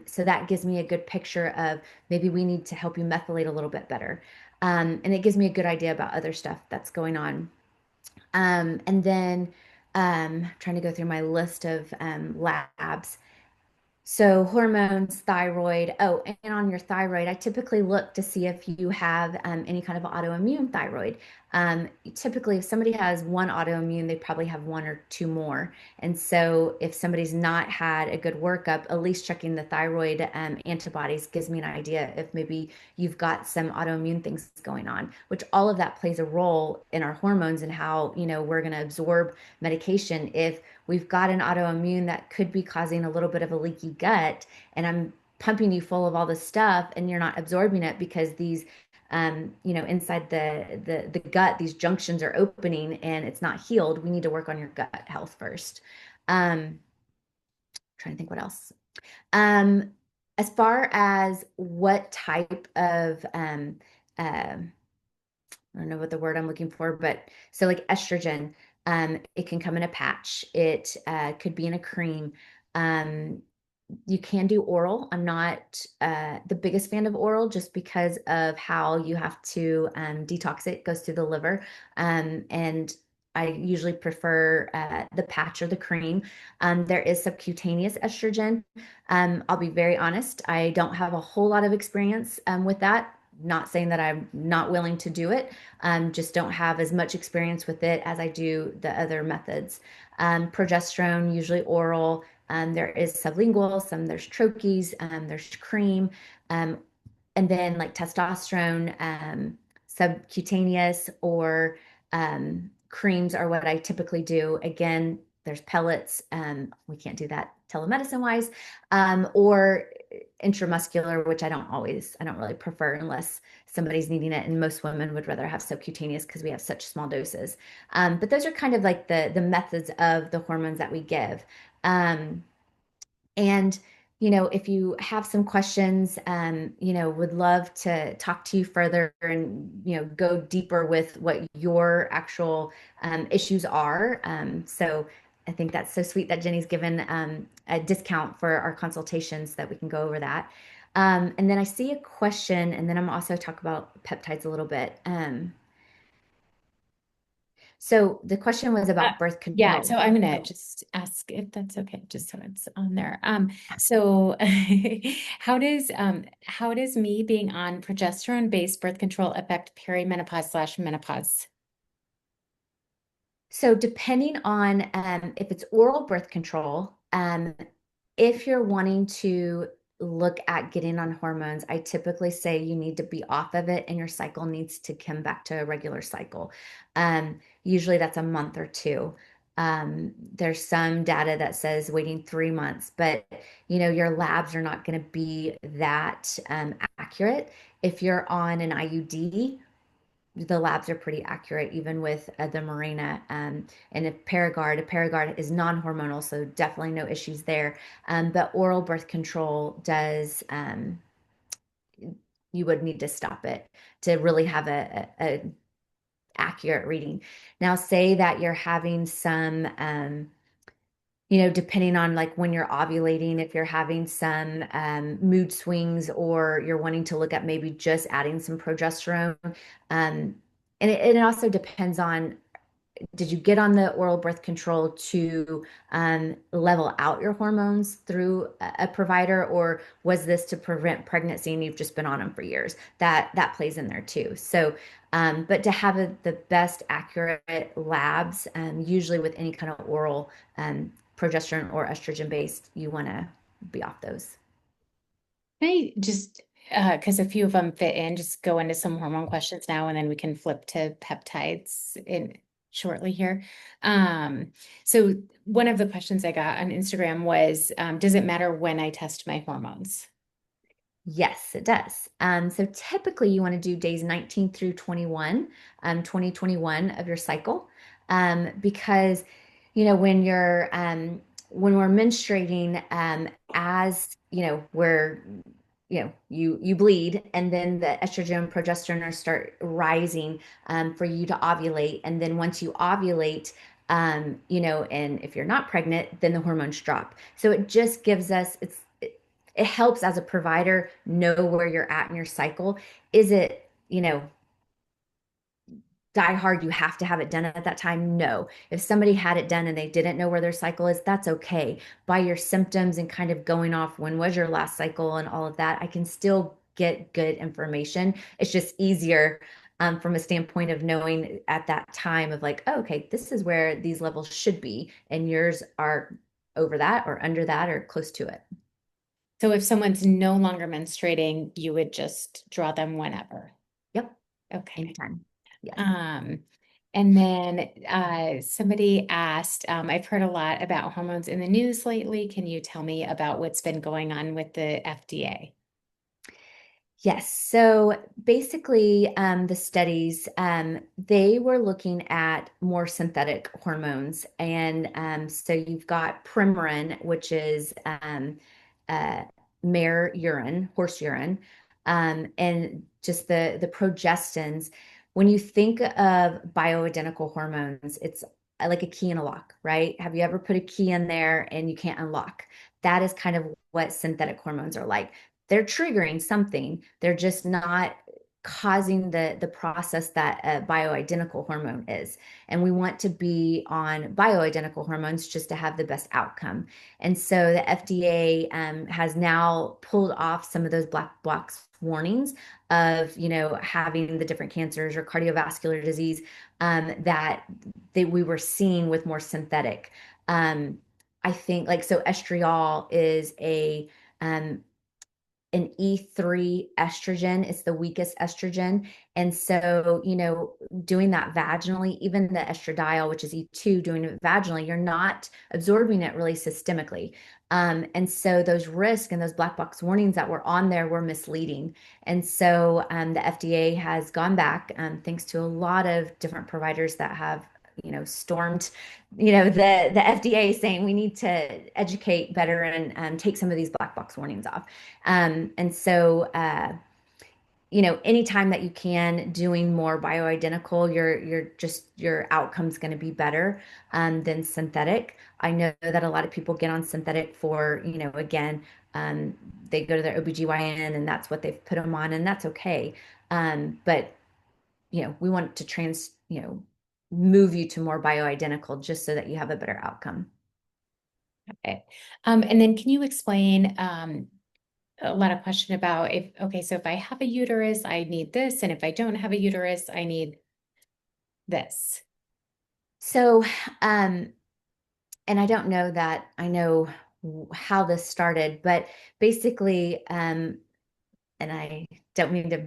So that gives me a good picture of maybe we need to help you methylate a little bit better. And it gives me a good idea about other stuff that's going on. And then trying to go through my list of labs. So hormones, thyroid. Oh, and on your thyroid, I typically look to see if you have any kind of autoimmune thyroid. Typically, if somebody has one autoimmune, they probably have one or two more. And so if somebody's not had a good workup, at least checking the thyroid antibodies gives me an idea if maybe you've got some autoimmune things going on, which all of that plays a role in our hormones and how, we're going to absorb medication. If we've got an autoimmune that could be causing a little bit of a leaky gut, and I'm pumping you full of all this stuff and you're not absorbing it because these inside the gut, these junctions are opening and it's not healed. We need to work on your gut health first. Trying to think what else. Um, as far as what type of uh, I don't know what the word I'm looking for, but so like estrogen, it can come in a patch. It could be in a cream. Um, you can do oral. I'm not the biggest fan of oral just because of how you have to detox it. It goes through the liver. And I usually prefer the patch or the cream. There is subcutaneous estrogen. I'll be very honest, I don't have a whole lot of experience with that. Not saying that I'm not willing to do it, just don't have as much experience with it as I do the other methods. Progesterone, usually oral. There is sublingual, there's troches, there's cream, um, and then like testosterone, subcutaneous or creams are what I typically do. Again, there's pellets. We can't do that telemedicine wise, or intramuscular, which I don't really prefer unless somebody's needing it. And most women would rather have subcutaneous because we have such small doses. But those are kind of like the methods of the hormones that we give. Um, and, if you have some questions, would love to talk to you further and, go deeper with what your actual issues are. So I think that's so sweet that Jenny's given a discount for our consultations so that we can go over that. And then I see a question, and then I'm also talk about peptides a little bit. So the question was Uh, about birth yeah, so control. I'm gonna just ask if that's okay, just so it's on there. So how does me being on progesterone-based birth control affect perimenopause slash menopause? So, depending on if it's oral birth control, if you're wanting to look at getting on hormones, I typically say you need to be off of it and your cycle needs to come back to a regular cycle. Usually that's a month or two. There's some data that says waiting 3 months, but your labs are not going to be that accurate. If you're on an IUD, the labs are pretty accurate, even with the Mirena. And a Paragard is non-hormonal, so definitely no issues there. But oral birth control does, you would need to stop it to really have a accurate reading. Now, say that you're having some, depending on like when you're ovulating, if you're having some mood swings or you're wanting to look at maybe just adding some progesterone. And it also depends on, did you get on the oral birth control to level out your hormones through a provider, or was this to prevent pregnancy and you've just been on them for years? That plays in there too. So, but to have the best accurate labs, usually with any kind of oral progesterone or estrogen based, you want to be off those. I just, because a few of them fit in, just go into some hormone questions now, and then we can flip to peptides in shortly here. Um, so one of the questions I got on Instagram was, does it matter when I test my hormones? Yes, it does. So typically you want to do days 19 through 21, 2021 of your cycle, because, when we're menstruating, as, you bleed and then the estrogen and progesterone start rising, for you to ovulate. And then once you ovulate, and if you're not pregnant, then the hormones drop. So it just gives us, it helps as a provider know where you're at in your cycle. Is it, die hard, you have to have it done at that time? No. If somebody had it done and they didn't know where their cycle is, that's okay. By your symptoms and kind of going off when was your last cycle and all of that, I can still get good information. It's just easier from a standpoint of knowing at that time of like, oh, okay, this is where these levels should be, and yours are over that or under that or close to it. So if someone's no longer menstruating, you would just draw them whenever. Yep. Okay. Anytime. Yes. Um, And then somebody asked, I've heard a lot about hormones in the news lately. Can you tell me about what's been going on with the FDA? Yes. So basically, the studies, they were looking at more synthetic hormones. And so you've got Premarin, which is uh, mare urine, horse urine, and just the progestins. When you think of bioidentical hormones, it's like a key in a lock, right? Have you ever put a key in there and you can't unlock? That is kind of what synthetic hormones are like. They're triggering something. They're just not causing the process that a bioidentical hormone is. And we want to be on bioidentical hormones just to have the best outcome. And so the FDA has now pulled off some of those black box warnings of, having the different cancers or cardiovascular disease that we were seeing with more synthetic. Um, I think like so estriol is um, an E3 estrogen. It's the weakest estrogen. And so, doing that vaginally, even the estradiol, which is E2, doing it vaginally, you're not absorbing it really systemically. And so those risks and those black box warnings that were on there were misleading. And so the FDA has gone back, thanks to a lot of different providers that have stormed the FDA saying we need to educate better and take some of these black box warnings off. And so, anytime that you can doing more bioidentical, your outcome's going to be better than synthetic. I know that a lot of people get on synthetic for, again, they go to their OBGYN and that's what they've put them on, and that's okay. But we want to move you to more bioidentical just so that you have a better outcome. Okay. And then can you explain a lot of question about okay, so if I have a uterus, I need this, and if I don't have a uterus, I need this. So, um, and I don't know that I know how this started, but basically, and I don't mean to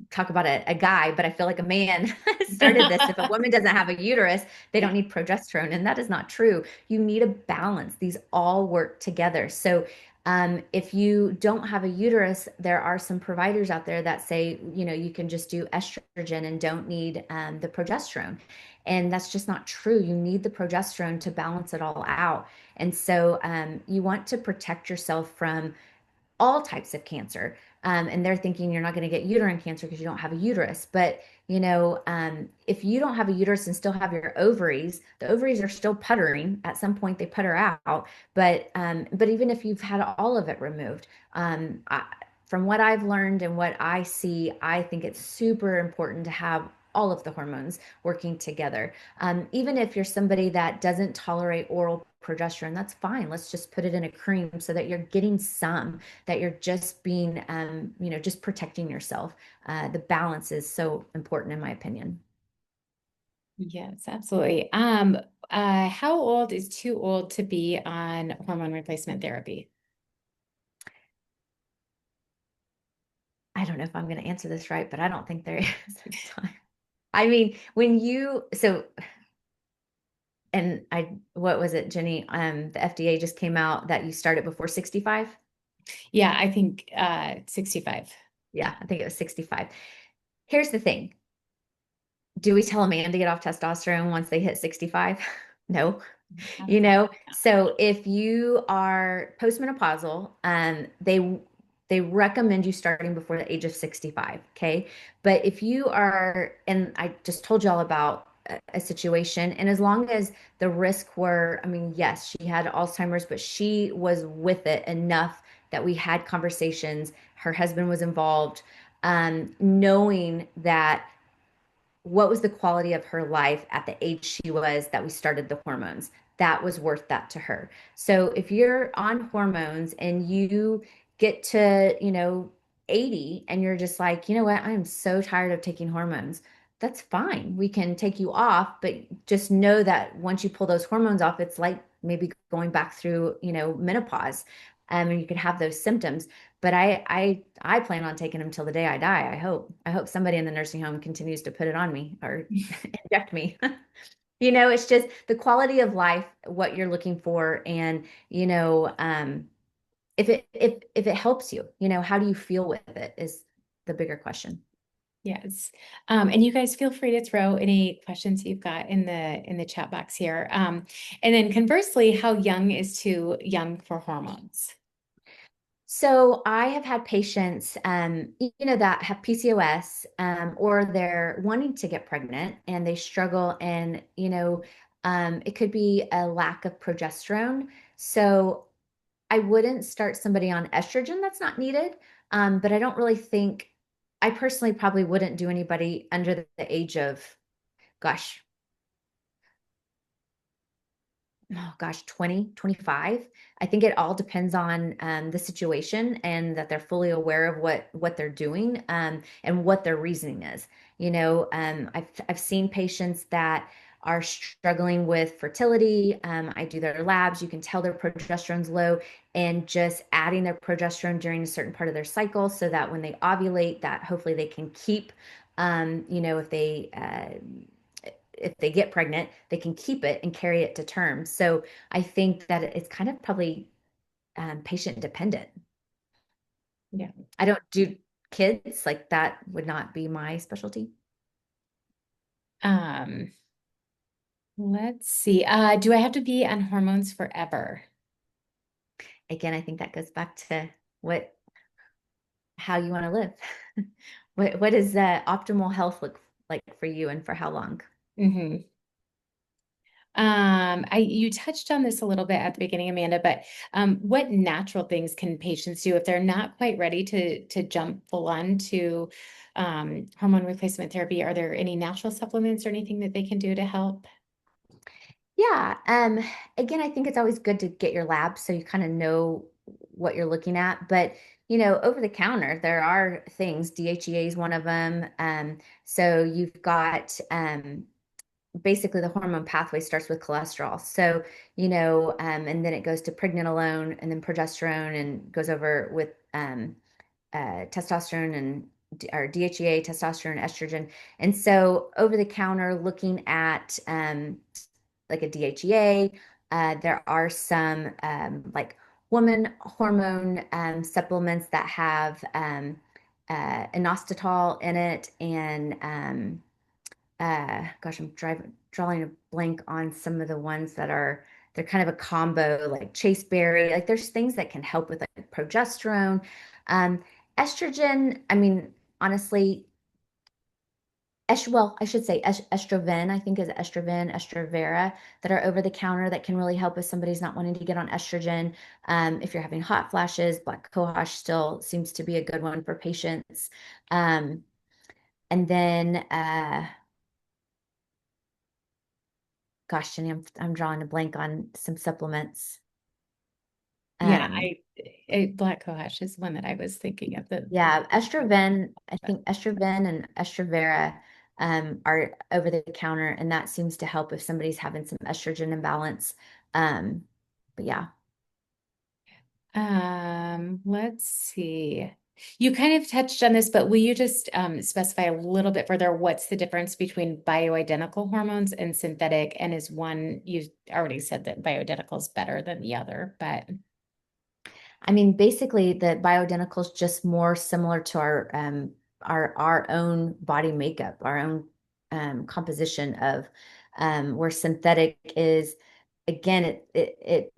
talk about a guy, but I feel like a man started this. If a woman doesn't have a uterus, they don't need progesterone. And that is not true. You need a balance. These all work together. So if you don't have a uterus, there are some providers out there that say, you can just do estrogen and don't need the progesterone. And that's just not true. You need the progesterone to balance it all out. And so you want to protect yourself from all types of cancer. And they're thinking you're not going to get uterine cancer because you don't have a uterus. But, if you don't have a uterus and still have your ovaries, the ovaries are still puttering. At some point, they putter out. But even if you've had all of it removed, from what I've learned and what I see, I think it's super important to have all of the hormones working together. Even if you're somebody that doesn't tolerate oral progesterone, that's fine. Let's just put it in a cream so that you're getting some, that you're just being, just protecting yourself. The balance is so important, in my opinion. Yes, absolutely. How old is too old to be on hormone replacement therapy? I don't know if I'm going to answer this right, but I don't think there is a time. I mean, when you, so, and what was it, Jenny? The FDA just came out that you start it before 65. Yeah, I think 65. Yeah, I think it was 65. Here's the thing. Do we tell a man to get off testosterone once they hit 65? No. So if you are postmenopausal, they recommend you starting before the age of 65. Okay. But if you are, and I just told y'all about a situation, and as long as the risk were, I mean, yes, she had Alzheimer's, but she was with it enough that we had conversations. Her husband was involved, knowing that what was the quality of her life at the age she was that we started the hormones. That was worth that to her. So if you're on hormones and you get to, 80 and you're just like, you know what, I am so tired of taking hormones. That's fine. We can take you off, but just know that once you pull those hormones off, it's like maybe going back through, menopause. And you could have those symptoms. But I plan on taking them till the day I die. I hope somebody in the nursing home continues to put it on me or inject me. It's just the quality of life, what you're looking for, and if it helps you, how do you feel with it is the bigger question. Yes. And you guys feel free to throw any questions you've got in the chat box here. And then conversely, how young is too young for hormones? So I have had patients, that have PCOS, or they're wanting to get pregnant and they struggle, and it could be a lack of progesterone. So I wouldn't start somebody on estrogen that's not needed, but I don't really think I personally probably wouldn't do anybody under the age of, gosh, oh gosh, 20, 25. I think it all depends on the situation and that they're fully aware of what they're doing, and what their reasoning is. I've seen patients that are struggling with fertility. I do their labs. You can tell their progesterone's low, and just adding their progesterone during a certain part of their cycle so that when they ovulate, that hopefully they can keep, if they get pregnant, they can keep it and carry it to term. So I think that it's kind of probably patient dependent. Yeah. I don't do kids, like that would not be my specialty. Um, let's see. Do I have to be on hormones forever? Again, I think that goes back to what how you want to live. What does optimal health look like for you, and for how long? Hmm. You touched on this a little bit at the beginning, Amanda, but what natural things can patients do if they're not quite ready to jump full on to hormone replacement therapy? Are there any natural supplements or anything that they can do to help? Yeah. Again, I think it's always good to get your lab so you kind of know what you're looking at. But, over the counter, there are things. DHEA is one of them. So you've got basically the hormone pathway starts with cholesterol. So, and then it goes to pregnenolone and then progesterone and goes over with testosterone and or DHEA, testosterone, estrogen. And so over the counter, looking at like a DHEA. There are some like woman hormone supplements that have inositol in it, and gosh, drawing a blank on some of the ones that they're kind of a combo, like chaseberry. Like there's things that can help with like progesterone, um, estrogen. I mean, honestly, well, I should say estroven, I think is estroven, estrovera that are over the counter that can really help if somebody's not wanting to get on estrogen. If you're having hot flashes, black cohosh still seems to be a good one for patients. Um, and then, gosh, Jenny, I'm drawing a blank on some supplements. Yeah, Um, Black cohosh is one that I was thinking of. Yeah, estroven, I think estroven and estrovera are over the counter, and that seems to help if somebody's having some estrogen imbalance. But yeah, Let's see. You kind of touched on this, but will you just specify a little bit further what's the difference between bioidentical hormones and synthetic? And is one, you already said that bioidentical is better than the other, but I mean, basically, the bioidentical is just more similar to our own body makeup, our own composition of where synthetic is. Again, it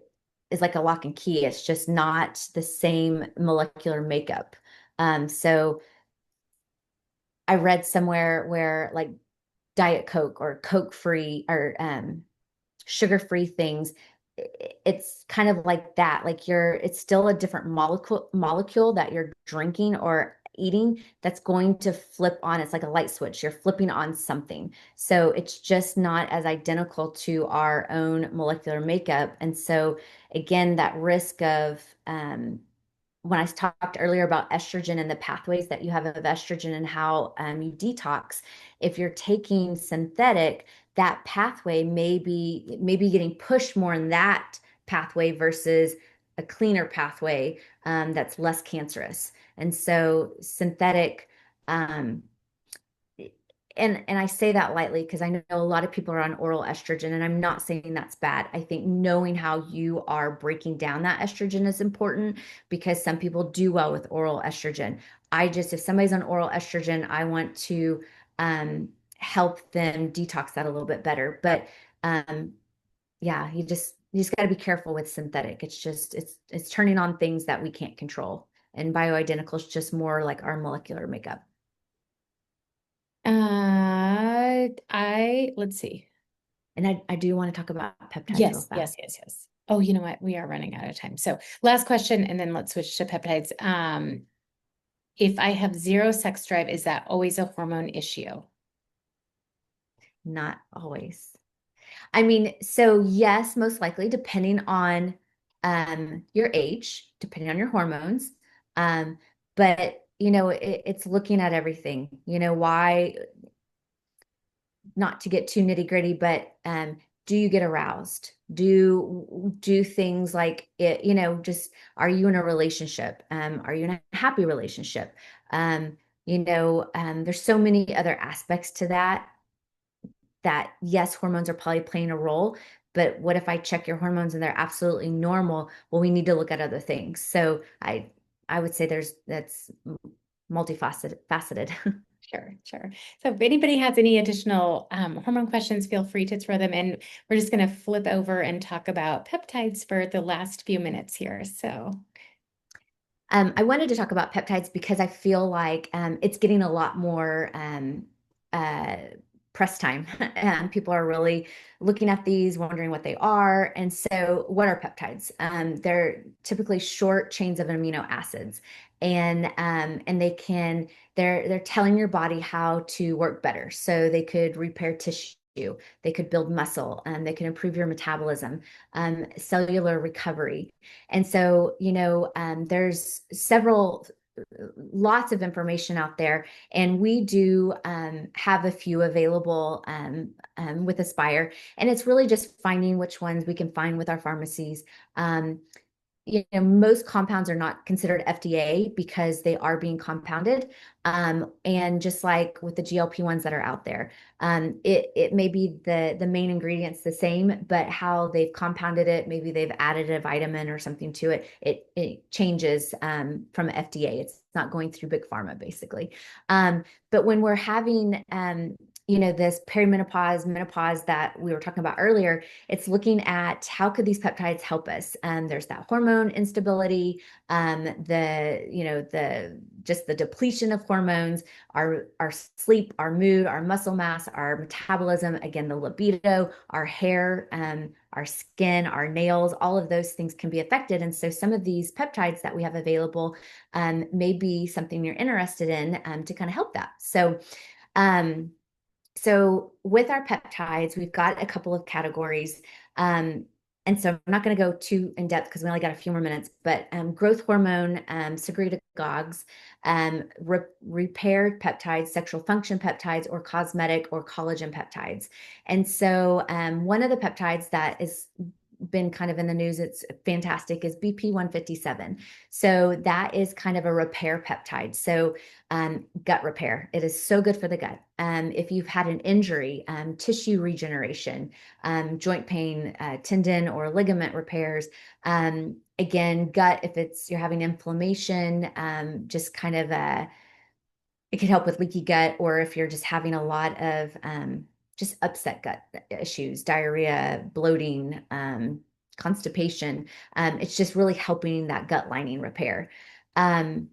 is like a lock and key. It's just not the same molecular makeup. So I read somewhere where like Diet Coke or Coke free or sugar free things, it's kind of like that. Like it's still a different molecule that you're drinking or eating that's going to flip on. It's like a light switch. You're flipping on something. So it's just not as identical to our own molecular makeup. And so again, that risk of when I talked earlier about estrogen and the pathways that you have of estrogen and how you detox, if you're taking synthetic, that pathway may be getting pushed more in that pathway versus a cleaner pathway that's less cancerous. And so synthetic, um, and I say that lightly because I know a lot of people are on oral estrogen, and I'm not saying that's bad. I think knowing how you are breaking down that estrogen is important because some people do well with oral estrogen. If somebody's on oral estrogen, I want to help them detox that a little bit better. But um, yeah, you just got to be careful with synthetic. It's turning on things that we can't control. And bioidentical is just more like our molecular makeup. Let's see. And I do want to talk about peptides real Yes, fast. yes, yes, yes. Oh, you know what? We are running out of time. So last question, and then let's switch to peptides. If I have zero sex drive, is that always a hormone issue? Not always. I mean, so yes, most likely, depending on your age, depending on your hormones. Um, but it's looking at everything. Why not to get too nitty gritty, but do you get aroused? Do things like it, just are you in a relationship? Are you in a happy relationship? There's so many other aspects to that yes, hormones are probably playing a role, but what if I check your hormones and they're absolutely normal? Well, we need to look at other things. So I would say that's multifaceted. Sure, sure. So if anybody has any additional hormone questions, feel free to throw them in. We're just going to flip over and talk about peptides for the last few minutes here. So, I wanted to talk about peptides because I feel like it's getting a lot more uh, press time. And people are really looking at these, wondering what they are. And so, what are peptides? They're typically short chains of amino acids, and they're telling your body how to work better. So they could repair tissue. They could build muscle, they can improve your metabolism, cellular recovery. And so, there's lots of information out there, and we do have a few available with Aspire. And it's really just finding which ones we can find with our pharmacies. Most compounds are not considered FDA because they are being compounded. And just like with the GLP ones that are out there, it may be the main ingredients the same, but how they've compounded it, maybe they've added a vitamin or something to it. It changes from FDA. It's not going through big pharma, basically. But when we're having this perimenopause, menopause that we were talking about earlier, it's looking at how could these peptides help us. There's that hormone instability, the just the depletion of hormones, our sleep, our mood, our muscle mass, our metabolism, again, the libido, our hair, our skin, our nails, all of those things can be affected. And so some of these peptides that we have available may be something you're interested in to kind of help that. Um, so with our peptides, we've got a couple of categories. And so I'm not going to go too in depth because we only got a few more minutes, but growth hormone, secretagogues, repaired peptides, sexual function peptides, or cosmetic or collagen peptides. And so one of the peptides that is been kind of in the news, it's fantastic, is BP 157. So that is kind of a repair peptide. So gut repair. It is so good for the gut. If you've had an injury, tissue regeneration, joint pain, tendon or ligament repairs. Again, gut, if you're having inflammation, just kind of it could help with leaky gut, or if you're just having a lot of just upset gut issues, diarrhea, bloating, constipation. It's just really helping that gut lining repair. Um,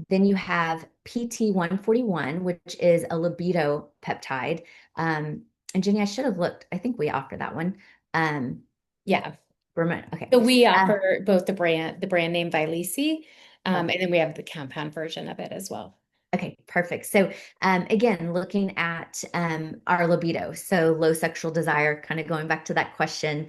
then you have PT 141, which is a libido peptide. And Jenny, I should have looked. I think we offer that one. Um, yeah. okay. So we offer both the brand name Vyleesi, and then we have the compound version of it as well. Okay, perfect. So again, looking at our libido, so low sexual desire, kind of going back to that question,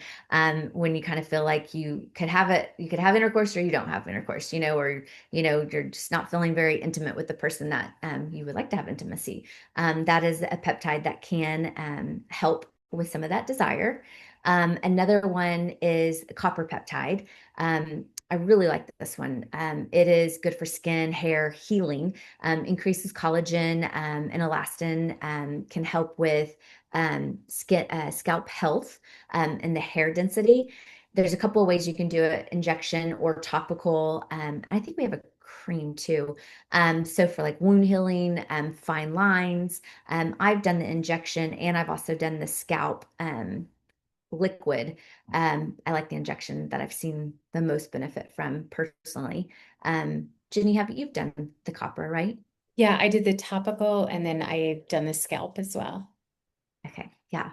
when you kind of feel like you could have intercourse or you don't have intercourse, or you're just not feeling very intimate with the person that you would like to have intimacy. That is a peptide that can help with some of that desire. Another one is copper peptide. I really like this one. It is good for skin, hair healing, increases collagen and elastin, can help with scalp health and the hair density. There's a couple of ways you can do it, injection or topical. I think we have a cream too. So for like wound healing, fine lines, I've done the injection and I've also done the scalp. Liquid. I like the injection that I've seen the most benefit from personally. Jenny, have you've done the copper, right? Yeah, I did the topical and then I've done the scalp as well. Okay, yeah.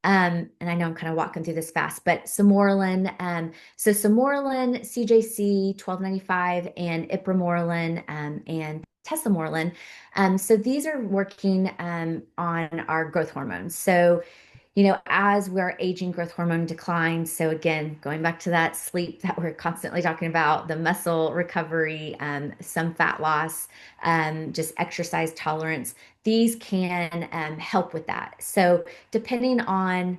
And I know I'm kind of walking through this fast, but Samorelin, so Samorelin, CJC 1295, and Ipramorelin, and Tesamorelin. So these are working on our growth hormones. So as we're aging, growth hormone declines. So again, going back to that sleep that we're constantly talking about, the muscle recovery, some fat loss, just exercise tolerance, these can help with that. So depending on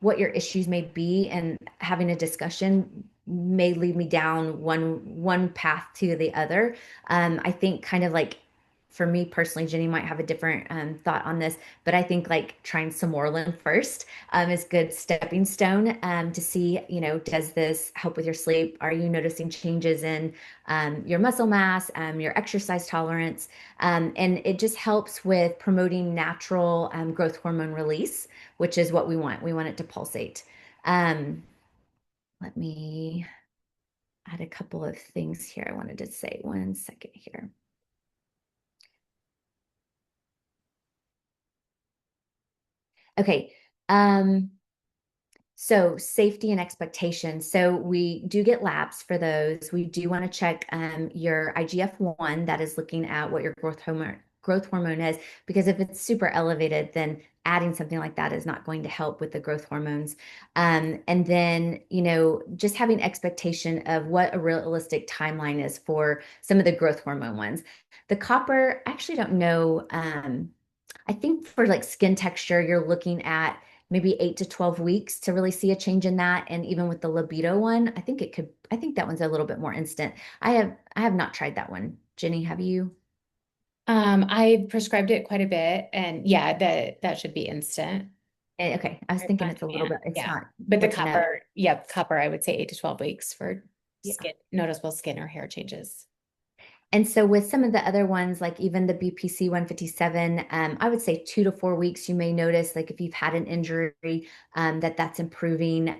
what your issues may be and having a discussion may lead me down one path to the other. I think kind of like for me personally, Jenny might have a different thought on this, but I think like trying some Moreland first is good stepping stone to see, does this help with your sleep? Are you noticing changes in your muscle mass, your exercise tolerance? And it just helps with promoting natural growth hormone release, which is what we want. We want it to pulsate. Um, Let me add a couple of things here. I wanted to say 1 second here. Okay. So safety and expectations. So we do get labs for those. We do want to check your IGF-1 that is looking at what your growth hormone is, because if it's super elevated, then adding something like that is not going to help with the growth hormones. And then, just having expectation of what a realistic timeline is for some of the growth hormone ones. The copper, I actually don't know. I think for like skin texture, you're looking at maybe 8 to 12 weeks to really see a change in that. And even with the libido one, I think that one's a little bit more instant. I have not tried that one. Jenny, have you? I prescribed it quite a bit and yeah, that should be instant Okay, I was or thinking on it's a little demand. bit, it's Yeah. not But the looking up. copper, yeah, copper, I would say 8 to 12 weeks for Yeah. noticeable skin or hair changes. And so with some of the other ones, like even the BPC 157, I would say 2 to 4 weeks, you may notice like if you've had an injury, that's improving.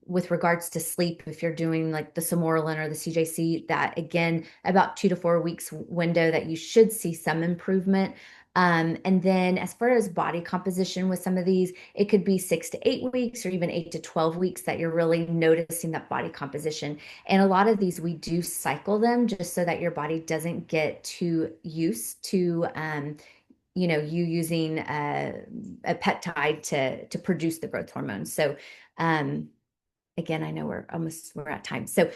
With regards to sleep, if you're doing like the Samorelin or the CJC, that again, about 2 to 4 weeks window that you should see some improvement. And then as far as body composition with some of these, it could be 6 to 8 weeks or even 8 to 12 weeks that you're really noticing that body composition. And a lot of these, we do cycle them just so that your body doesn't get too used to, you using a peptide to produce the growth hormones. So, again, I know we're at time. So,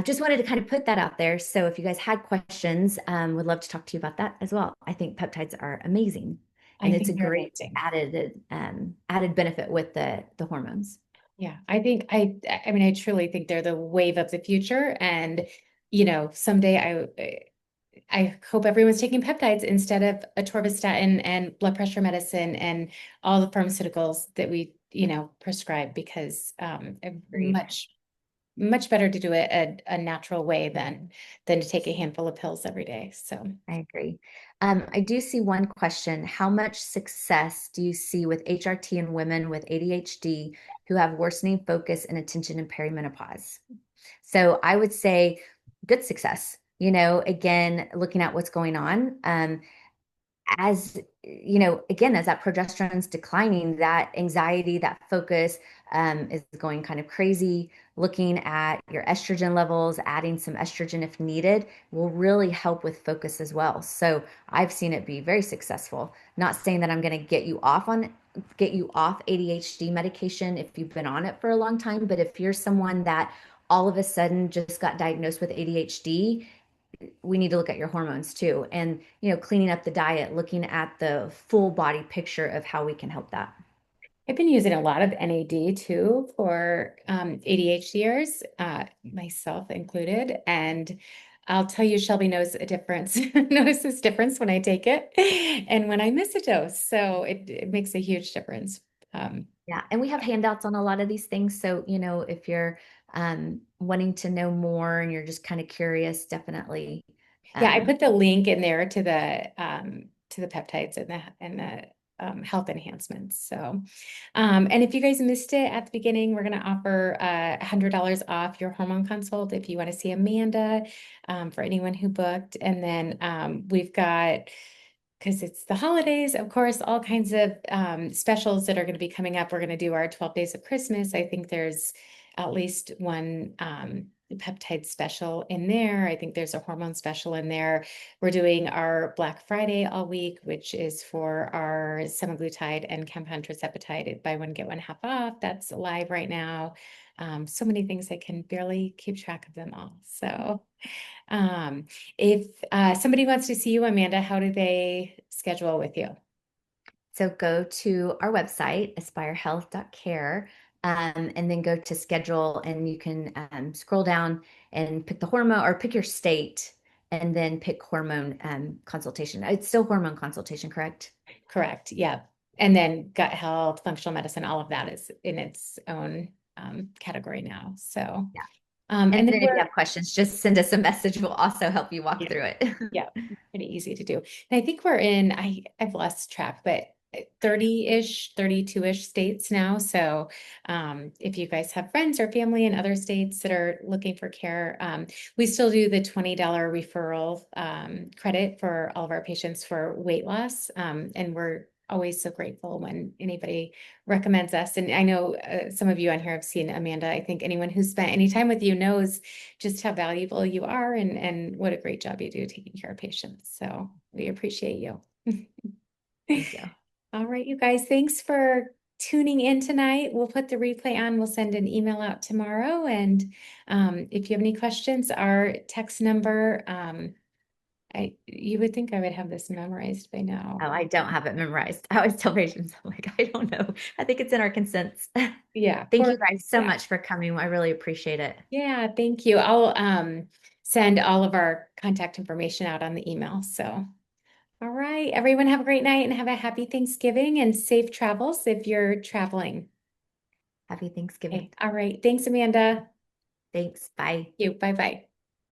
just wanted to kind of put that out there. So, if you guys had questions, would love to talk to you about that as well. I think peptides are amazing, I and it's a think they're great amazing. added benefit with the hormones. Yeah, I mean, I truly think they're the wave of the future. And, someday I hope everyone's taking peptides instead of atorvastatin and blood pressure medicine and all the pharmaceuticals that we, prescribe because Agreed. much better to do it a natural way than to take a handful of pills every day. So I agree. I do see one question. How much success do you see with HRT in women with ADHD who have worsening focus and attention in perimenopause? So I would say good success. Again, looking at what's going on. As again, as that progesterone's declining, that anxiety, that focus is going kind of crazy. Looking at your estrogen levels, adding some estrogen if needed will really help with focus as well. So I've seen it be very successful. Not saying that I'm going to get you off ADHD medication if you've been on it for a long time, but if you're someone that all of a sudden just got diagnosed with ADHD, we need to look at your hormones too, and cleaning up the diet, looking at the full body picture of how we can help that. I've been using a lot of NAD too for ADHDers, myself included. And I'll tell you, Shelby knows a difference, notices difference when I take it and when I miss a dose. So it makes a huge difference. Um, Yeah, and we have handouts on a lot of these things. So, if you're wanting to know more and you're just kind of curious, definitely. Yeah, I Um, put the link in there to the peptides and the health enhancements. So, and if you guys missed it at the beginning, we're going to offer $100 off your hormone consult if you want to see Amanda, for anyone who booked. And then we've got, because it's the holidays, of course, all kinds of specials that are going to be coming up. We're going to do our 12 days of Christmas. I think there's at least one peptide special in there. I think there's a hormone special in there. We're doing our Black Friday all week, which is for our semaglutide and compound tirzepatide, buy one, get one half off. That's live right now. So many things, I can barely keep track of them all. So if somebody wants to see you, Amanda, how do they schedule with you? so go to our website, aspirehealth.care, and then go to schedule, and you can scroll down and pick the hormone or pick your state, and then pick hormone consultation. It's still hormone consultation, correct? Correct. Yeah. And then gut health, functional medicine, all of that is in its own category now. So, Yeah. and And then then if you have questions, just send us a message. We'll also help you walk yeah, through it. yeah, pretty easy to do. And I think we're in, I've lost track, but 30-ish, 32-ish states now. So if you guys have friends or family in other states that are looking for care, we still do the $20 referral credit for all of our patients for weight loss. And we're always so grateful when anybody recommends us. And I know some of you on here have seen Amanda. I think anyone who's spent any time with you knows just how valuable you are and what a great job you do taking care of patients. So we appreciate you. Thank you. All right, you guys, thanks for tuning in tonight. We'll put the replay on. We'll send an email out tomorrow. And if you have any questions, our text number, you would think I would have this memorized by now. Oh, I don't have it memorized. I always tell patients, I'm like, I don't know. I think it's in our consents. Yeah, Thank for you guys so much for coming. I really appreciate it. yeah, thank you. I'll send all of our contact information out on the email. So. All right, everyone have a great night and have a happy Thanksgiving and safe travels if you're traveling. Happy Thanksgiving. Okay, all right. Thanks, Amanda. Thanks. Bye. You. Bye-bye.